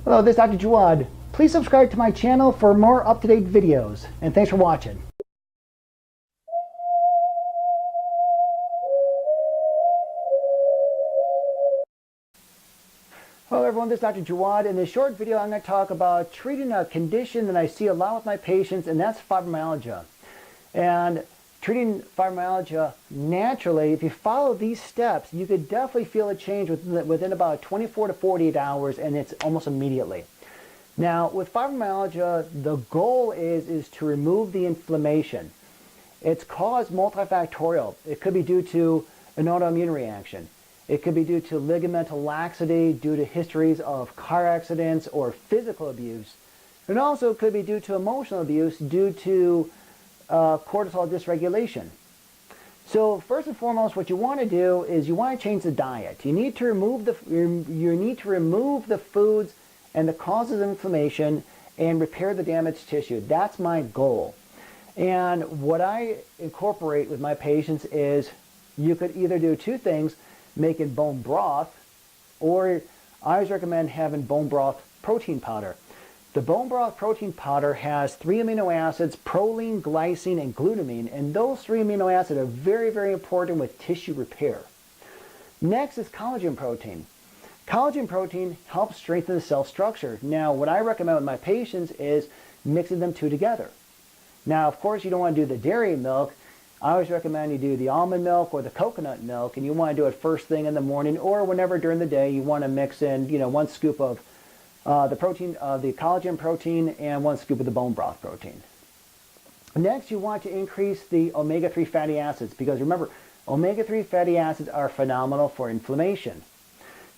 Hello, this is Dr. Jawad. Please subscribe to my channel for more up-to-date videos, and thanks for watching. Hello everyone, this is Dr. Jawad. In this short video, I'm going to talk about treating a condition that I see a lot with my patients, and that's fibromyalgia. And treating fibromyalgia naturally, if you follow these steps, you could definitely feel a change within about 24 to 48 hours, and it's almost immediately. Now, with fibromyalgia, the goal is to remove the inflammation. It's caused multifactorial. It could be due to an autoimmune reaction. It could be due to ligamental laxity, due to histories of car accidents or physical abuse. And also could be due to emotional abuse due to cortisol dysregulation. So first and foremost, what you want to do is you want to change the diet. You need to remove the foods and the causes of inflammation and repair the damaged tissue. That's my goal. And what I incorporate with my patients is you could either do two things, making bone broth, or I always recommend having bone broth protein powder. The bone broth protein powder has 3 amino acids, proline, glycine, and glutamine, and those 3 amino acids are very, very important with tissue repair. Next is collagen protein. Collagen protein helps strengthen the cell structure. Now, what I recommend with my patients is mixing them two together. Now, of course, you don't want to do the dairy milk. I always recommend you do the almond milk or the coconut milk, and you want to do it first thing in the morning or whenever during the day you want to mix in, 1 scoop of the collagen protein and 1 scoop of the bone broth protein. Next, you want to increase the omega-3 fatty acids, because remember, omega-3 fatty acids are phenomenal for inflammation.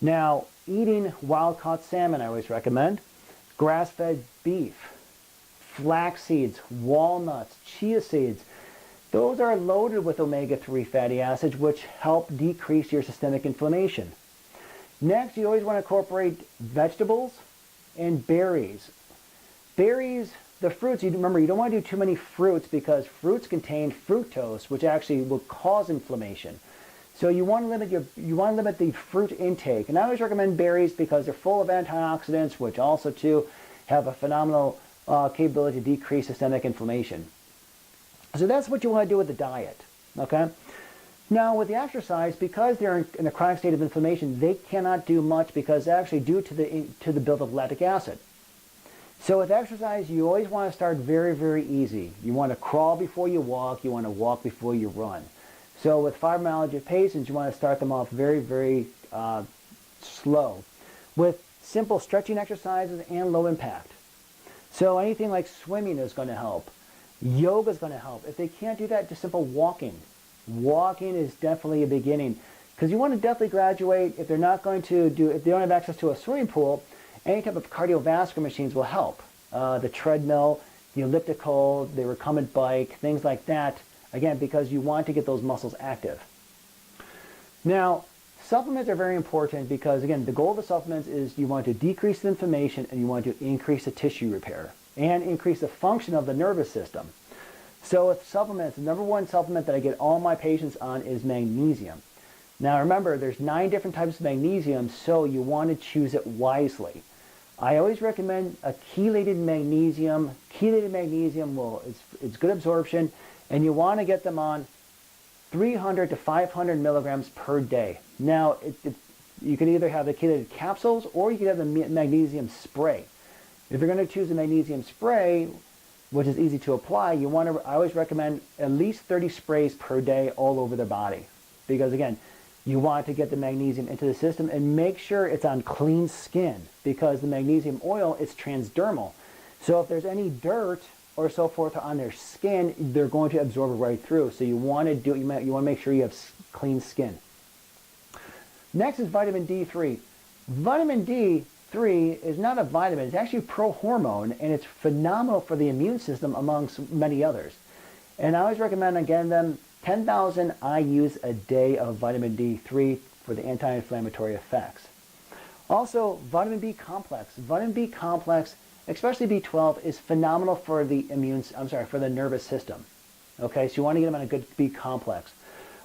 Now, eating wild-caught salmon, I always recommend, grass-fed beef, flax seeds, walnuts, chia seeds. Those are loaded with omega-3 fatty acids, which help decrease your systemic inflammation. Next, you always want to incorporate vegetables and berries. Berries, the fruits, remember, you don't want to do too many fruits because fruits contain fructose, which actually will cause inflammation. So you want to limit the fruit intake. And I always recommend berries because they're full of antioxidants, which also too have a phenomenal capability to decrease systemic inflammation. So that's what you want to do with the diet, okay? Now with the exercise, because they're in a chronic state of inflammation, they cannot do much because they're actually due to the build of lactic acid. So with exercise, you always want to start very, very easy. You want to crawl before you walk. You want to walk before you run. So with fibromyalgia patients, you want to start them off very, very slow with simple stretching exercises and low impact. So anything like swimming is going to help. Yoga is going to help. If they can't do that, just simple walking. Walking is definitely a beginning, because you want to definitely graduate. If they're not going to if they don't have access to a swimming pool, any type of cardiovascular machines will help. The treadmill, the elliptical, the recumbent bike, things like that. Again, because you want to get those muscles active. Now, supplements are very important because, again, the goal of the supplements is you want to decrease the inflammation and you want to increase the tissue repair and increase the function of the nervous system. So with supplements, the number one supplement that I get all my patients on is magnesium. Now remember, there's 9 different types of magnesium, so you want to choose it wisely. I always recommend a chelated magnesium. Chelated magnesium it's good absorption, and you want to get them on 300 to 500 milligrams per day. Now, you can either have the chelated capsules or you can have the magnesium spray. If you're going to choose a magnesium spray, which is easy to apply, I always recommend at least 30 sprays per day all over the body. Because again, you want to get the magnesium into the system and make sure it's on clean skin, because the magnesium oil is transdermal. So if there's any dirt or so forth on their skin, they're going to absorb it right through. So you want to make sure you have clean skin. Next is vitamin D3. Vitamin D3 is not a vitamin, it's actually a prohormone, and it's phenomenal for the immune system amongst many others. And I always recommend again them 10,000 IUs a day of vitamin D3 for the anti-inflammatory effects. Also, vitamin B complex. Vitamin B complex, especially B12, is phenomenal for the for the nervous system. Okay, so you want to get them on a good B complex.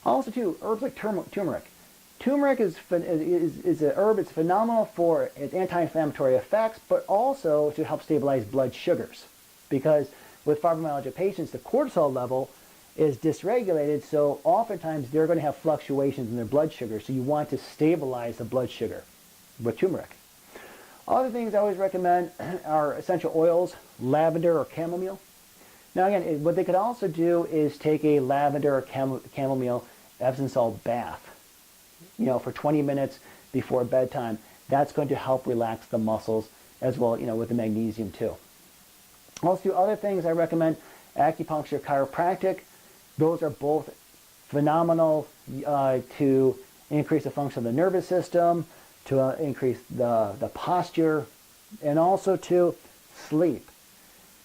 Also, too, herbs like turmeric. Turmeric is an herb. It's phenomenal for its anti-inflammatory effects, but also to help stabilize blood sugars. Because with fibromyalgia patients, the cortisol level is dysregulated, so oftentimes they're going to have fluctuations in their blood sugar, so you want to stabilize the blood sugar with turmeric. Other things I always recommend are essential oils, lavender or chamomile. Now again, what they could also do is take a lavender or chamomile Epsom salt bath, for 20 minutes before bedtime. That's going to help relax the muscles as well, with the magnesium too. Also, other things I recommend, acupuncture, chiropractic. Those are both phenomenal to increase the function of the nervous system, to increase the posture, and also to sleep.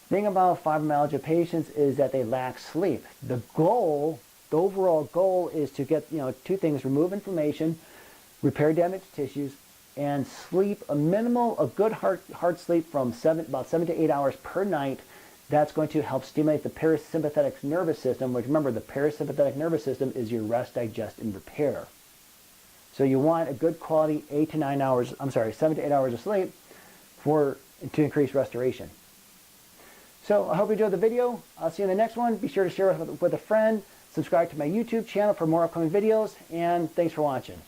The thing about fibromyalgia patients is that they lack sleep. The overall goal is to get, two things: remove inflammation, repair damaged tissues, and sleep a good heart sleep from about 7 to 8 hours per night. That's going to help stimulate the parasympathetic nervous system, which, remember, the parasympathetic nervous system is your rest, digest, and repair. So you want a good quality 7 to 8 hours of sleep to increase restoration. So I hope you enjoyed the video. I'll see you in the next one. Be sure to share it with a friend. Subscribe to my YouTube channel for more upcoming videos, and thanks for watching.